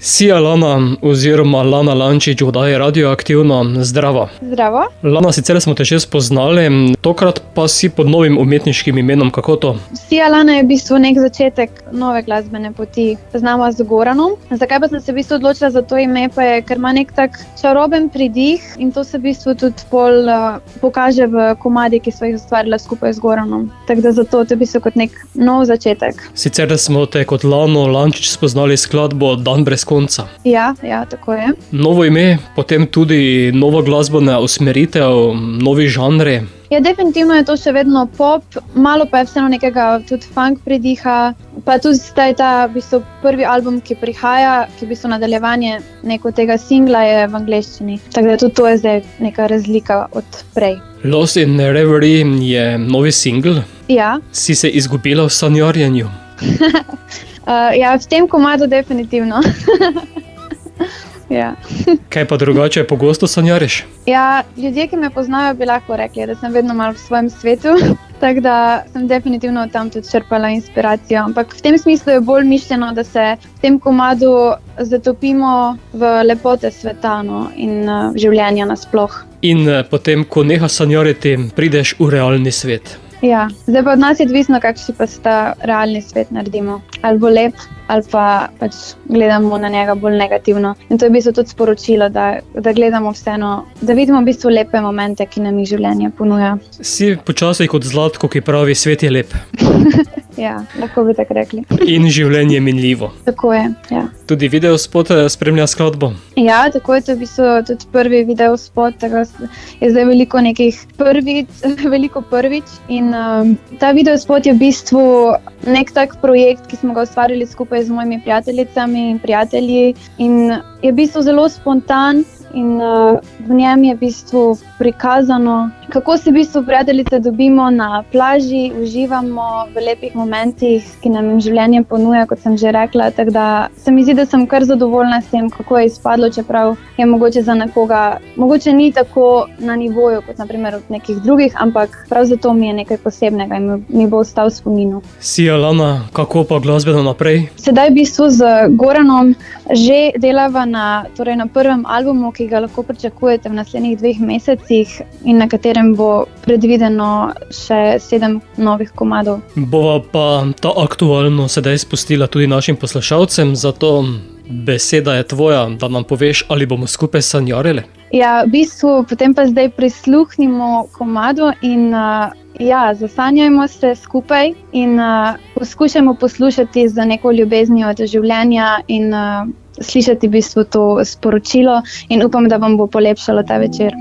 Si Lana oziroma Lana Lančič v oddaji Radioaktivno. Zdravo. Zdravo. Lana, sicer smo te že spoznali, tokrat pa si pod novim umetniškim imenom. Kako to? Si Lana je v bistvu nek začetek nove glasbene poti. Poznava z Goranom. Zakaj pa sem se v bistvu odločila za to ime, pa je, ker ima nek tak čaroben pridih in to se v bistvu tudi pol pokaže v komadi, ki sva jih ustvarila skupaj z Goranom. Tako da zato to je v bistvu kot nek nov začetek. Sicer smo te kot Lano Lančič spoznali skladbo Dan brez konca. Ja, tako je. Novo ime, potem tudi nova glasbena usmeritev, novi žanri. Ja, definitivno je to še vedno pop, malo pa je vseeno nekega tudi funk pridiha, pa tudi zdaj ta v bistvu prvi album, ki prihaja, ki v bistvu nadaljevanje neko tega singla je v angleščini. Tako da tudi to je zdaj neka razlika od prej. Lost in Reverie je novi singl. Ja. Si se izgubila v sanjarjenju? Ja, v tem komadu definitivno. Ja. Kaj pa drugače, pogosto sanjariš? Ja, ljudje, ki me poznajo, bi lahko rekli, da sem vedno malo v svojem svetu, tako da sem definitivno tam tudi črpala inspiracijo. Ampak v tem smislu je bolj mišljeno, da se v tem komadu zatopimo v lepote sveta in življenja nasploh. In potem, ko nehaš sanjariti, prideš v realni svet. Ja, zdaj pa od nas je odvisno, kakšen pa se ta realni svet naredimo. Ali bo lep, ali pa pač gledamo na njega bolj negativno. In to je v bistvu tudi sporočilo, da gledamo vseeno, da vidimo v bistvu lepe momente, ki nam jih življenje ponuja. Si počasi kot Zlatko, ki pravi, svet je lep. Ja, lahko bi tako rekli. In življenje je minljivo. Tako je, ja. Tudi videospot spremlja skladbo? Ja, tako je, to v bistvu tudi prvi videospot, tako je zdaj veliko nekih prvič in ta videospot je v bistvu nek tak projekt, ki smo ga ustvarili skupaj z mojimi prijateljicami in prijatelji in je v bistvu zelo spontan in v njem je v bistvu prikazano, kako se v bistvu prijateljice dobimo na plaži, uživamo v lepih momentih, ki nam jim življenje ponuja, kot sem že rekla, tako da se mi zdi, da sem kar zadovoljna s tem, kako je izpadlo, čeprav je mogoče za nekoga, mogoče ni tako na nivoju, kot naprimer od nekih drugih, ampak prav zato mi je nekaj posebnega in mi bo ostal v spominu. Si Lana, kako pa glasbeno naprej? Sedaj v bistvu z Goranom že delava na prvem albumu, ki ga lahko pričakujete v naslednjih 2 mesecih in na katerem bo predvideno še 7 novih komadov. Bova pa ta aktualno sedaj spustila tudi našim poslušalcem, zato beseda je tvoja, da nam poveš, ali bomo skupaj sanjarili. Ja, v bistvu potem pa zdaj prisluhnimo komadu in zasanjajmo se skupaj in poskušajmo poslušati za neko ljubeznijo do življenja in slišati v bistvu to sporočilo in upam, da vam bo polepšalo ta večer.